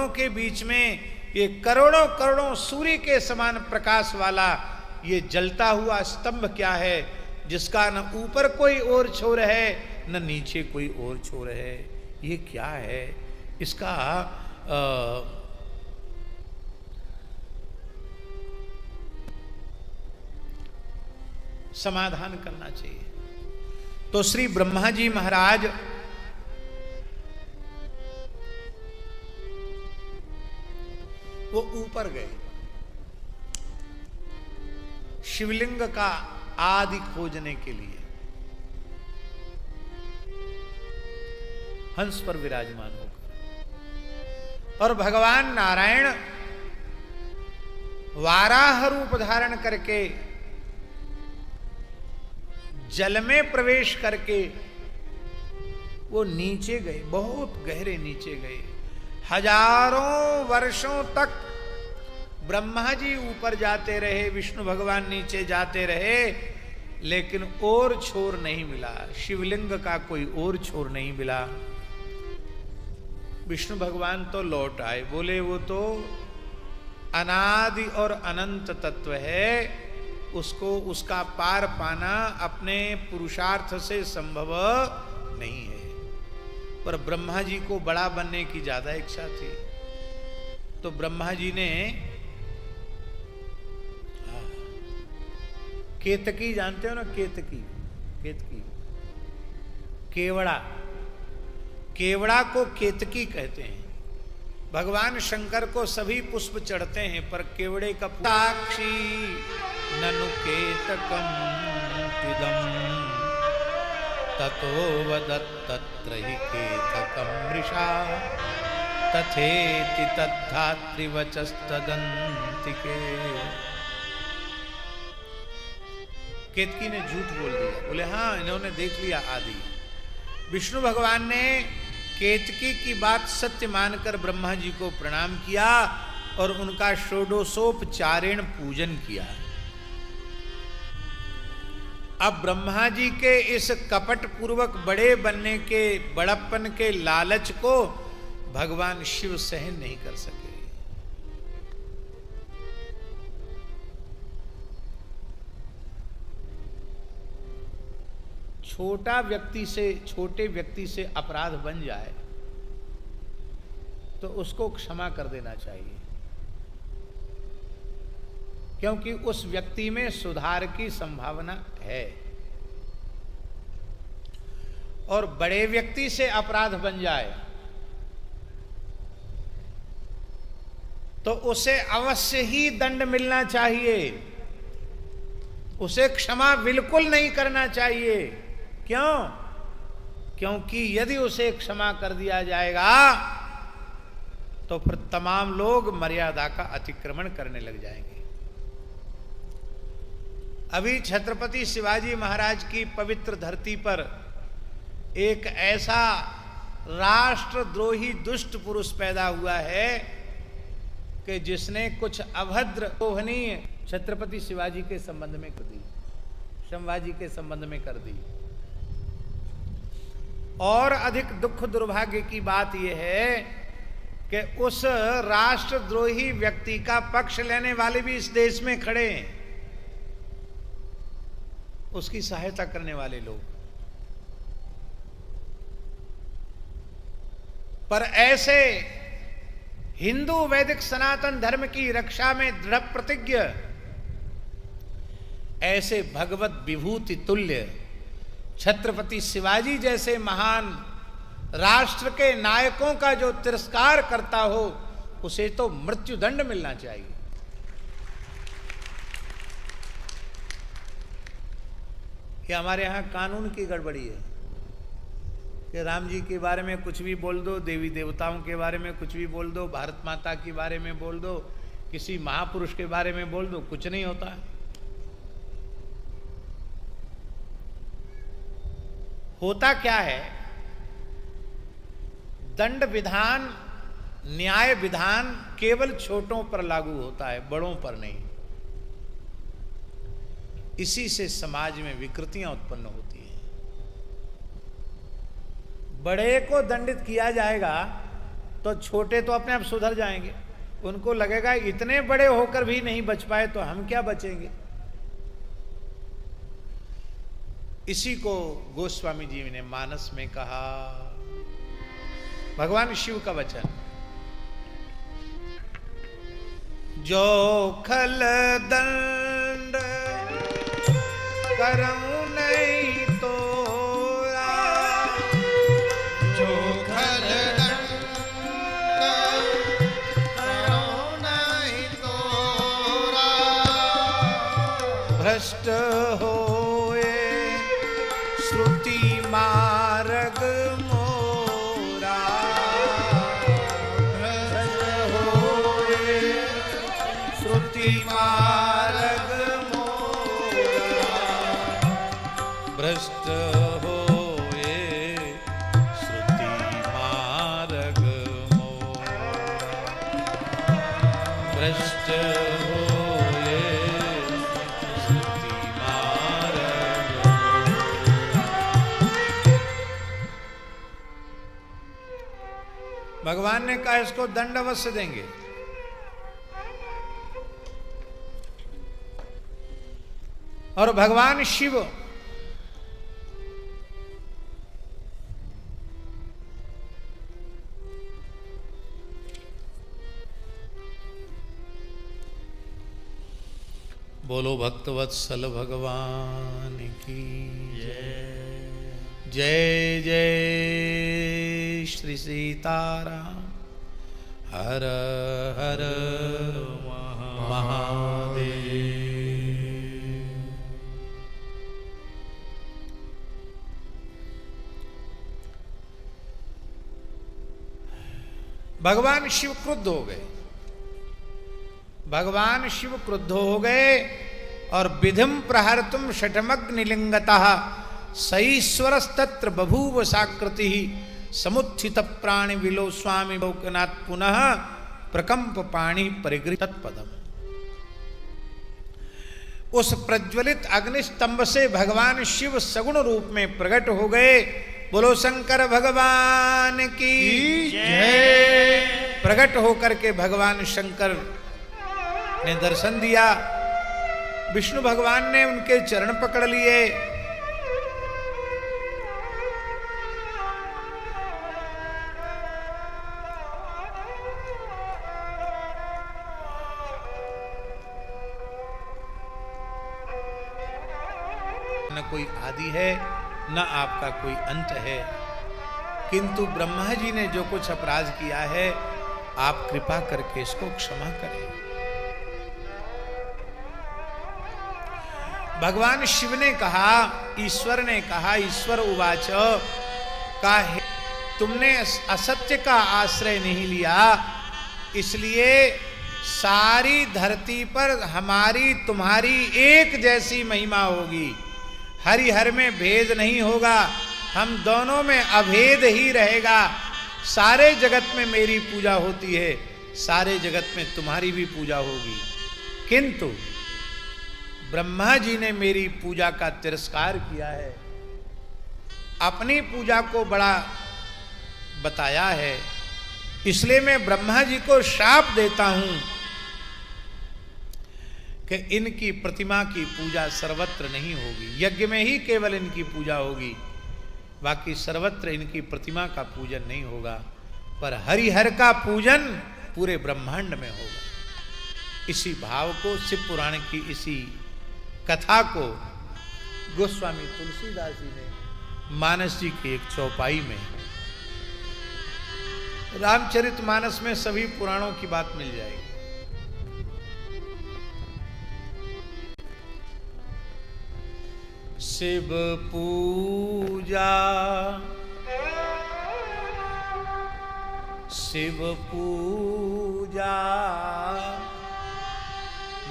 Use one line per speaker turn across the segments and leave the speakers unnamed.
दोनों के बीच में ये करोड़ों करोड़ों सूर्य के समान प्रकाश वाला ये जलता हुआ स्तंभ क्या है, जिसका न ऊपर कोई और छोर है न नीचे कोई और छोर है? ये क्या है? इसका समाधान करना चाहिए। तो श्री ब्रह्मा जी महाराज वो ऊपर गए, शिवलिंग का आदि खोजने के लिए हंस पर विराजमान होकर, और भगवान नारायण वाराह रूप धारण करके जल में प्रवेश करके वो नीचे गए, बहुत गहरे नीचे गए। हजारों वर्षों तक ब्रह्मा जी ऊपर जाते रहे, विष्णु भगवान नीचे जाते रहे, लेकिन और छोर नहीं मिला, शिवलिंग का कोई और छोर नहीं मिला। विष्णु भगवान तो लौट आए, बोले वो तो अनादि और अनंत तत्व है, उसको उसका पार पाना अपने पुरुषार्थ से संभव नहीं है। पर ब्रह्मा जी को बड़ा बनने की ज्यादा इच्छा थी, तो ब्रह्मा जी ने केतकी, जानते हो ना केतकी, केतकी केवड़ा, केवड़ा को केतकी कहते हैं। भगवान शंकर को सभी पुष्प चढ़ते हैं, पर केवड़े का साक्षी ननु केतकम तिदम ततो वदत्तत्र हि केतकम मृषा तथेति तद्धात्रिवचस्तदन्तिके। केतकी ने झूठ बोल दिया, बोले हाँ इन्होंने देख लिया आदि। विष्णु भगवान ने केतकी की बात सत्य मानकर ब्रह्मा जी को प्रणाम किया और उनका षोडशोपचारेण पूजन किया। अब ब्रह्मा जी के इस कपट पूर्वक बड़े बनने के, बड़प्पन के लालच को भगवान शिव सहन नहीं कर सके। छोटा व्यक्ति से, छोटे व्यक्ति से अपराध बन जाए तो उसको क्षमा कर देना चाहिए, क्योंकि उस व्यक्ति में सुधार की संभावना है। और बड़े व्यक्ति से अपराध बन जाए तो उसे अवश्य ही दंड मिलना चाहिए, उसे क्षमा बिल्कुल नहीं करना चाहिए। क्यों? क्योंकि यदि उसे क्षमा कर दिया जाएगा तो फिर तमाम लोग मर्यादा का अतिक्रमण करने लग जाएंगे। अभी छत्रपति शिवाजी महाराज की पवित्र धरती पर एक ऐसा राष्ट्रद्रोही दुष्ट पुरुष पैदा हुआ है कि जिसने कुछ अभद्र दोहनीय छत्रपति शिवाजी के संबंध में कर दी, संभाजी के संबंध में कर दी। और अधिक दुख दुर्भाग्य की बात यह है कि उस राष्ट्रद्रोही व्यक्ति का पक्ष लेने वाले भी इस देश में खड़े हैं, उसकी सहायता करने वाले लोग। पर ऐसे हिंदू वैदिक सनातन धर्म की रक्षा में दृढ़ प्रतिज्ञ, ऐसे भगवत विभूति तुल्य छत्रपति शिवाजी जैसे महान राष्ट्र के नायकों का जो तिरस्कार करता हो उसे तो मृत्युदंड मिलना चाहिए। कि हमारे यहाँ कानून की गड़बड़ी है कि राम जी के बारे में कुछ भी बोल दो, देवी देवताओं के बारे में कुछ भी बोल दो, भारत माता के बारे में बोल दो, किसी महापुरुष के बारे में बोल दो, कुछ नहीं होता। होता क्या है, दंड विधान, न्याय विधान केवल छोटों पर लागू होता है, बड़ों पर नहीं। इसी से समाज में विकृतियां उत्पन्न होती हैं। बड़े को दंडित किया जाएगा तो छोटे तो अपने आप सुधर जाएंगे। उनको लगेगा इतने बड़े होकर भी नहीं बच पाए तो हम क्या बचेंगे। इसी को गोस्वामी जी ने मानस में कहा। भगवान शिव का वचन, जो खल दंड करऊं नहीं तोरा,
जो खल दंड करऊं नहीं तोरा,
भ्रष्ट होए श्रुति मार्ग मोरा, भ्रष्ट होए श्रुति मार्ग मोरा, भ्रष्ट होए श्रुति मार्ग मोरा, भ्रष्ट होए श्रुति मार्ग मोरा। भगवान ने कहा इसको दंड अवश्य देंगे। और भगवान शिव बोलो भक्तवत्सल भगवान की जय। जय जय श्री सीताराम। हर हर महादेव। भगवान शिव क्रुद्ध हो गए। भगवान शिव क्रुद्ध हो गए और विधिम प्रहर्तुम षठमग्निलिंगतः सईश्वरस्तत्र बभूव साकृति समुत्थित प्राणि विलो स्वामी लोकनाथ पुनः प्रकंप पाणि परिगृहित पदम। उस प्रज्वलित अग्निस्तंभ से भगवान शिव सगुण रूप में प्रकट हो गए। बोलो शंकर भगवान की जय। प्रकट होकर के भगवान शंकर ने दर्शन दिया। विष्णु भगवान ने उनके चरण पकड़ लिए। न कोई आदि है न आपका कोई अंत है, किंतु ब्रह्मा जी ने जो कुछ अपराध किया है आप कृपा करके इसको क्षमा करें। भगवान शिव ने कहा, ईश्वर ने कहा, ईश्वर उवाच का है, तुमने असत्य का आश्रय नहीं लिया, इसलिए सारी धरती पर हमारी तुम्हारी एक जैसी महिमा होगी। हरिहर में भेद नहीं होगा, हम दोनों में अभेद ही रहेगा। सारे जगत में मेरी पूजा होती है, सारे जगत में तुम्हारी भी पूजा होगी। किंतु ब्रह्मा जी ने मेरी पूजा का तिरस्कार किया है, अपनी पूजा को बड़ा बताया है, इसलिए मैं ब्रह्मा जी को श्राप देता हूं कि इनकी प्रतिमा की पूजा सर्वत्र नहीं होगी। यज्ञ में ही केवल इनकी पूजा होगी, बाकी सर्वत्र इनकी प्रतिमा का पूजन नहीं होगा, पर हरिहर का पूजन पूरे ब्रह्मांड में होगा। इसी भाव को, शिव पुराण की इसी कथा को गोस्वामी तुलसीदास जी ने मानस जी की एक चौपाई में, रामचरितमानस में सभी पुराणों की बात मिल जाएगी। शिव पूजा, शिव पूजा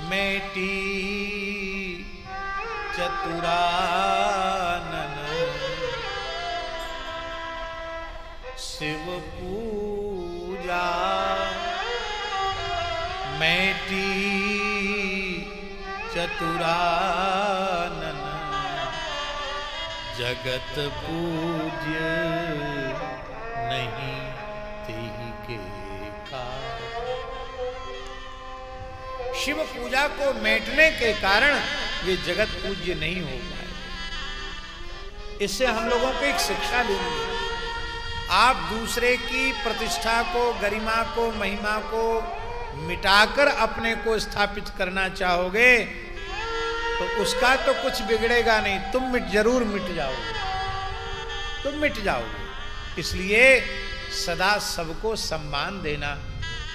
मेटी चतुरानन, शिव पूजा मेटी चतुरानन, जगत पूज्य नहीं तिहि के। शिव पूजा को मेटने के कारण ये जगत पूज्य नहीं हो पाए। इससे हम लोगों को एक शिक्षा लेनी है। आप दूसरे की प्रतिष्ठा को, गरिमा को, महिमा को मिटाकर अपने को स्थापित करना चाहोगे तो उसका तो कुछ बिगड़ेगा नहीं, तुम जरूर मिट जाओगे, तुम मिट जाओगे। इसलिए सदा सबको सम्मान देना,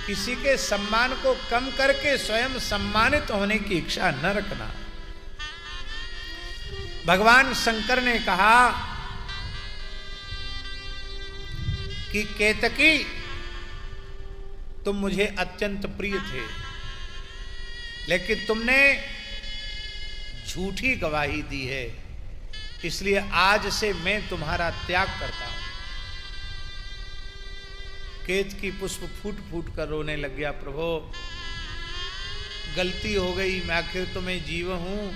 किसी के सम्मान को कम करके स्वयं सम्मानित होने की इच्छा न रखना। भगवान शंकर ने कहा कि केतकी तुम मुझे अत्यंत प्रिय थे, लेकिन तुमने झूठी गवाही दी है, इसलिए आज से मैं तुम्हारा त्याग करता हूं। केतकी पुष्प फूट फूट कर रोने लग गया, प्रभु गलती हो गई, मैं आखिर तो मैं जीव हूं,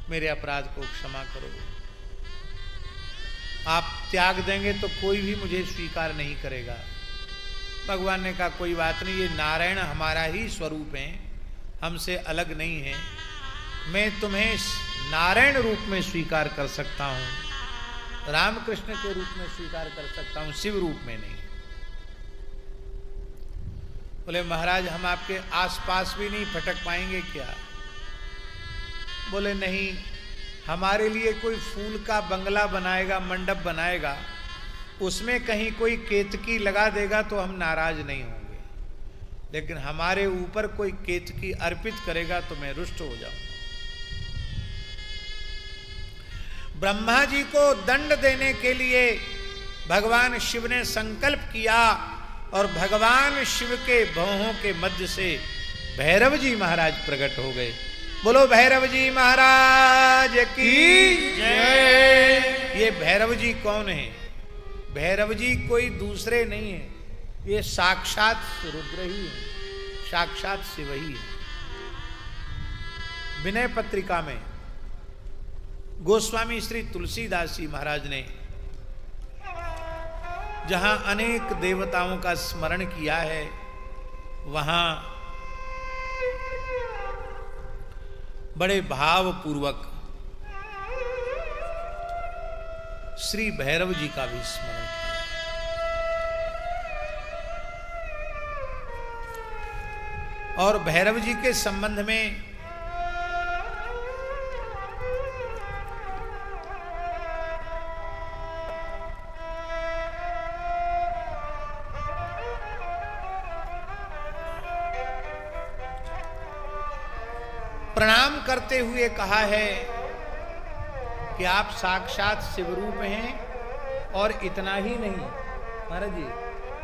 मेरे अपराध को क्षमा करो। आप त्याग देंगे तो कोई भी मुझे स्वीकार नहीं करेगा। भगवान ने कहा कोई बात नहीं, ये नारायण हमारा ही स्वरूप है, हमसे अलग नहीं है, मैं तुम्हें नारायण रूप में स्वीकार कर सकता हूं, रामकृष्ण के रूप में स्वीकार कर सकता हूं, शिव रूप में नहीं। बोले महाराज हम आपके आसपास भी नहीं फटक पाएंगे क्या? बोले नहीं, हमारे लिए कोई फूल का बंगला बनाएगा, मंडप बनाएगा, उसमें कहीं कोई केतकी लगा देगा तो हम नाराज नहीं होंगे, लेकिन हमारे ऊपर कोई केतकी अर्पित करेगा तो मैं रुष्ट हो जाऊंगा। ब्रह्मा जी को दंड देने के लिए भगवान शिव ने संकल्प किया और भगवान शिव के भौहों के मध्य से भैरव जी महाराज प्रकट हो गए। बोलो भैरव जी महाराज की जय। ये भैरव जी कौन है? भैरव जी कोई दूसरे नहीं है, ये साक्षात रुद्र ही है, साक्षात शिव ही है। विनय पत्रिका में गोस्वामी श्री तुलसीदास जी महाराज ने जहां अनेक देवताओं का स्मरण किया है, वहां बड़े भावपूर्वक श्री भैरव जी का भी स्मरण किया। और भैरव जी के संबंध में प्रणाम करते हुए कहा है कि आप साक्षात शिवरूप हैं। और इतना ही नहीं महाराज जी,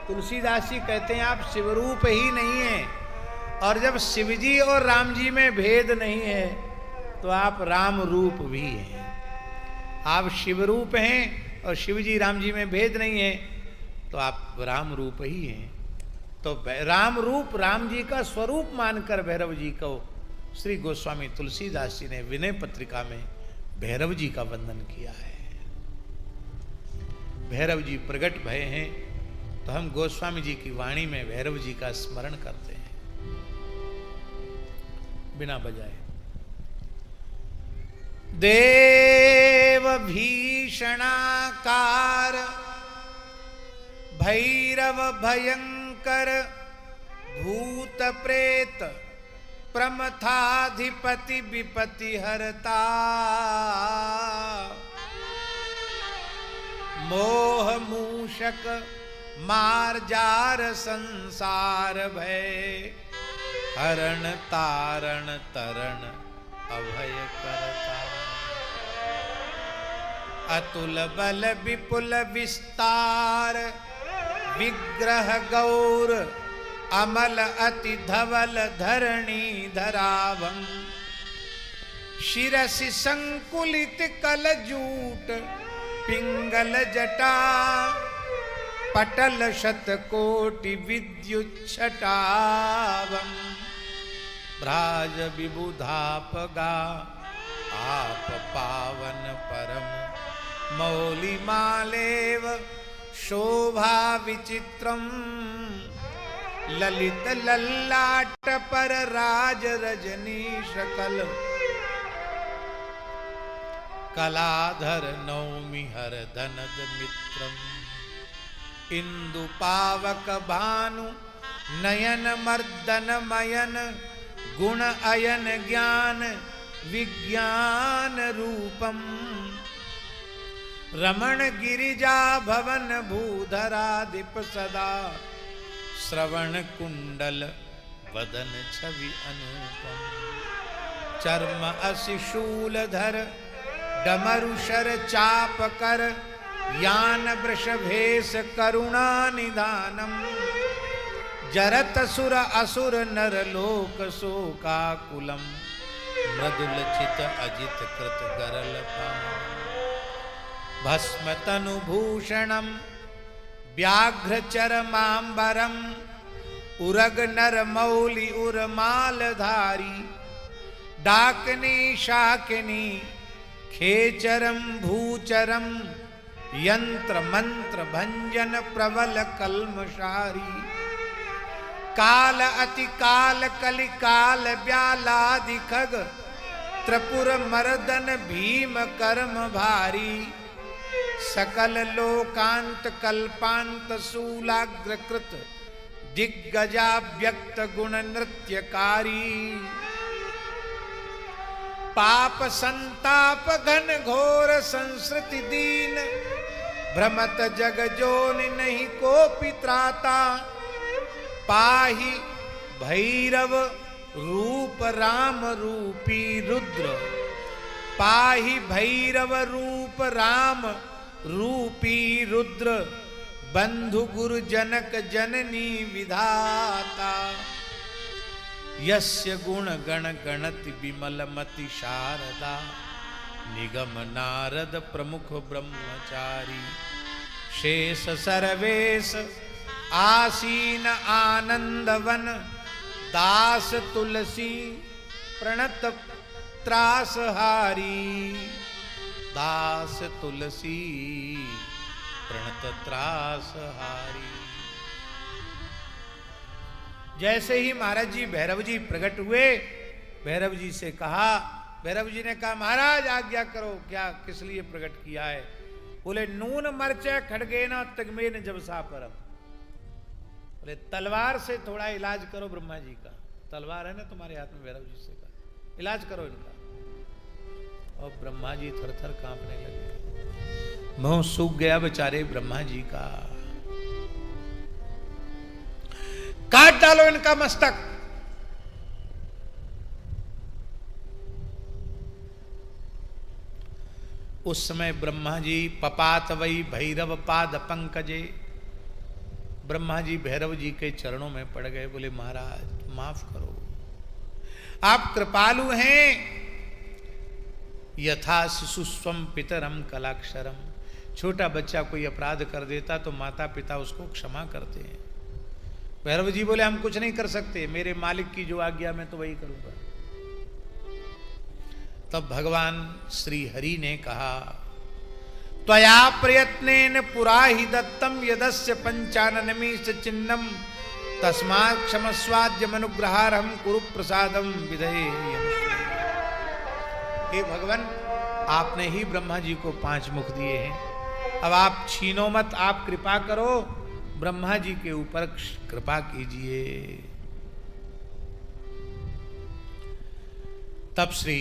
तुलसीदास जी कहते हैं आप शिवरूप ही नहीं हैं, और जब शिवजी और राम जी में भेद नहीं है तो आप राम रूप भी हैं। आप शिवरूप हैं और शिवजी राम जी में भेद नहीं है तो आप राम रूप ही हैं। तो राम रूप, राम जी का स्वरूप मानकर भैरव जी को श्री गोस्वामी तुलसीदास जी ने विनय पत्रिका में भैरव जी का वंदन किया है। भैरव जी प्रकट भय हैं तो हम गोस्वामी जी की वाणी में भैरव जी का स्मरण करते हैं बिना बजाए। देव भीषणाकार भैरव भयंकर भूत प्रेत प्रमथाधिपति विपति हरता मोह मूषक मार्जार संसार भय हरण तारण तरण अभय करता अतुल बल विपुल विस्तार विग्रह गौर अमल अति धवल धरणी धरावं शिरसि संकुलित कलजूट पिंगल जटा पटल शतकोटि विद्युच्छटावं भ्राज विबुधापगा आप पावन परम मौलि मालेव शोभा विचित्रम ललित लल्लाट पर राज रजनी शकल, कलाधर नौमि हर धनद मित्रम, इंदु पावक भानु नयन मर्दन मयन, गुण अयन ज्ञान विज्ञान रूपम, रमण गिरिजा भवन भूधराधिप सदा, श्रवण कुंडल वदन छवि अनुपम, चर्म असि शूलधर डमरुशर चाप कर, यान वृषभेश करुणा निधानम, जरत सुर असुर नर लोक शोकाकुलम, मृदुल चित अजित कृत गरल पान, भस्म तनु भूषणम व्याघ्र चरमांबरम, उरग नर मौली उर्मालधारी, डाकनी शाकिनी खेचरम भूचरम, यंत्र मंत्र भंजन प्रबल कल्मशारी, काल अति काल कलि काल व्यालादि खग, त्रिपुर मर्दन भीम कर्म भारी, सकल लोकांत कल्पांत शूलाग्रकृत, दिग्गजा व्यक्त गुण नृत्यकारी, पाप संताप घन घोर संस्कृति दीन, भ्रमत जग जोनि नहीं को पित्राता, पाहि भैरव रूप राम रूपी रुद्र, पाहि भैरव रूप राम रूपी रुद्र, बंधु गुरु जनक जननी विधाता, यस्य गुण गण गणति विमल मति शारदा, निगम नारद प्रमुख ब्रह्मचारी, शेष सर्वेश आसीन आनंदवन, दास तुलसी प्रणत त्रासहारी, दास तुलसी प्रणत त्रासहारी। जैसे ही महाराज जी भैरव जी प्रकट हुए, भैरव जी से कहा, भैरव जी ने कहा महाराज आज्ञा करो, क्या किस लिए प्रकट किया है? बोले नून मरचे खड़गेना तगमेन जब सा परम, बोले तलवार से थोड़ा इलाज करो ब्रह्मा जी का, तलवार है ना तुम्हारे हाथ में, भैरव जी से कहा इलाज करो इनका। और ब्रह्मा जी थर थर कांपने लगे, मुंह सूख गया बेचारे ब्रह्मा जी का। काट डालो इनका मस्तक। उस समय ब्रह्मा जी पपात वही भैरव पाद पंकजे, ब्रह्मा जी भैरव जी के चरणों में पड़ गए, बोले महाराज माफ करो, आप कृपालु हैं, यथा शिशु स्वम पितरम कलाक्षरम, छोटा बच्चा कोई अपराध कर देता तो माता पिता उसको क्षमा करते हैं। भैरव जी बोले हम कुछ नहीं कर सकते, मेरे मालिक की जो आज्ञा मैं तो वही करूंगा। तब भगवान श्री हरि ने कहा त्वया प्रयत्नेन पुरा हि दत्तम यदस्य पंचाननमी चिन्नम, तस्मात् क्षमस्वाद्य मनुग्रहारहम कुरु प्रसादम विधये। हे भगवान, आपने ही ब्रह्मा जी को 5 मुख दिए हैं, अब आप छीनो मत, आप कृपा करो, ब्रह्मा जी के ऊपर कृपा कीजिए। तब श्री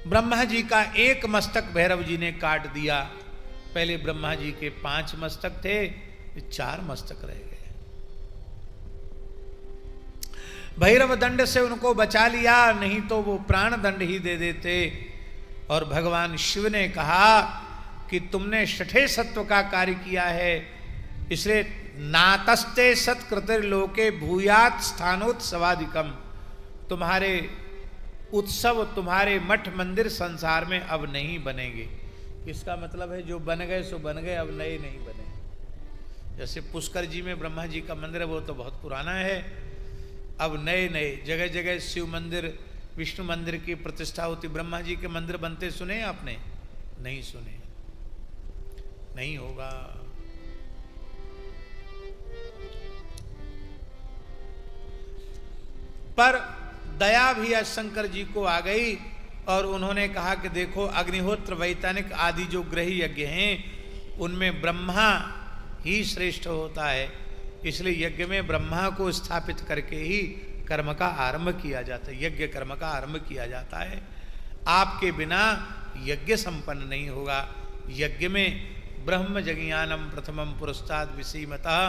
ब्रह्मा जी का एक मस्तक भैरव जी ने काट दिया। पहले ब्रह्मा जी के 5 मस्तक थे, 4 मस्तक रह गए। भैरव दंड से उनको बचा लिया, नहीं तो वो प्राण दंड ही दे देते। और भगवान शिव ने कहा कि तुमने छठे सत्व का कार्य किया है, इसलिए नातस्ते सत्कृतिर्लोके भूयात स्थानोत्सवादिकम, तुम्हारे उत्सव, तुम्हारे मठ मंदिर संसार में अब नहीं बनेंगे। इसका मतलब है जो बन गए सो बन गए, अब नए नहीं बने। जैसे पुष्कर जी में ब्रह्मा जी का मंदिर है, वो तो बहुत पुराना है, अब नए नए जगह जगह शिव मंदिर, विष्णु मंदिर की प्रतिष्ठा होती। ब्रह्मा जी के मंदिर बनते सुने आपने? नहीं सुने, नहीं होगा। पर दया भी आज शंकर जी को आ गई और उन्होंने कहा कि देखो, अग्निहोत्र, वैतानिक आदि जो ग्रह यज्ञ हैं उनमें ब्रह्मा ही श्रेष्ठ होता है, इसलिए यज्ञ में ब्रह्मा को स्थापित करके ही कर्म का आरंभ किया जाता है, यज्ञ कर्म का आरंभ किया जाता है। आपके बिना यज्ञ संपन्न नहीं होगा। यज्ञ में ब्रह्म जज्ञानम प्रथमम पुरस्ताद विसीमतः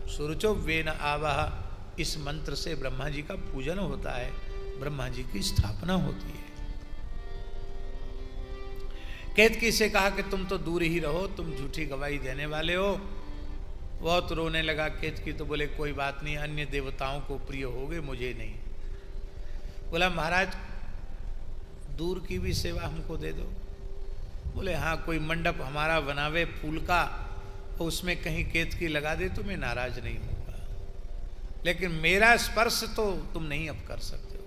सुरुचो वेन आवह, इस मंत्र से ब्रह्मा जी का पूजन होता है, ब्रह्मा जी की स्थापना होती है। केतकी से कहा कि तुम तो दूर ही रहो, तुम झूठी गवाही देने वाले हो। बहुत रोने लगा केतकी, तो बोले कोई बात नहीं, अन्य देवताओं को प्रिय होगे, मुझे नहीं। बोला महाराज दूर की भी सेवा हमको दे दो। बोले हाँ, कोई मंडप हमारा बनावे फूल का, उसमें कहीं केतकी लगा दे तो मैं नाराज नहीं होगा, लेकिन मेरा स्पर्श तो तुम नहीं अब कर सकते हो।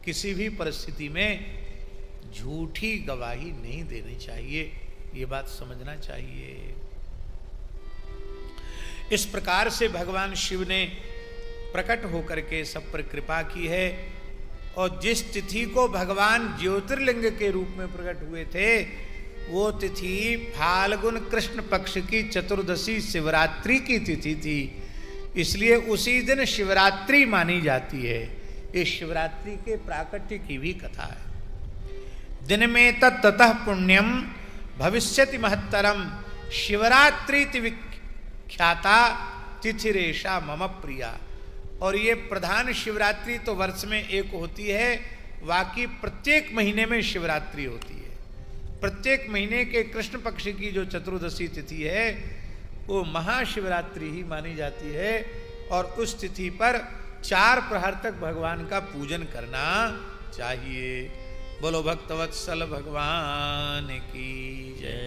किसी भी परिस्थिति में झूठी गवाही नहीं देनी चाहिए, ये बात समझना चाहिए। इस प्रकार से भगवान शिव ने प्रकट होकर के सब पर कृपा की है, और जिस तिथि को भगवान ज्योतिर्लिंग के रूप में प्रकट हुए थे वो तिथि फाल्गुन कृष्ण पक्ष की चतुर्दशी शिवरात्रि की तिथि थी, इसलिए उसी दिन शिवरात्रि मानी जाती है। इस शिवरात्रि के प्राकट्य की भी कथा है। दिन में ततः पुण्यम भविष्यति महत्तरम शिवरात्रि विख्याता तिथिरेशा मम प्रिया। और ये प्रधान शिवरात्रि तो वर्ष में एक होती है, बाकी प्रत्येक महीने में शिवरात्रि होती है। प्रत्येक महीने के कृष्ण पक्ष की जो चतुर्दशी तिथि है वो महाशिवरात्रि ही मानी जाती है, और उस तिथि पर 4 प्रहर तक भगवान का पूजन करना चाहिए। बोलो भक्तवत्सल भगवान की जय।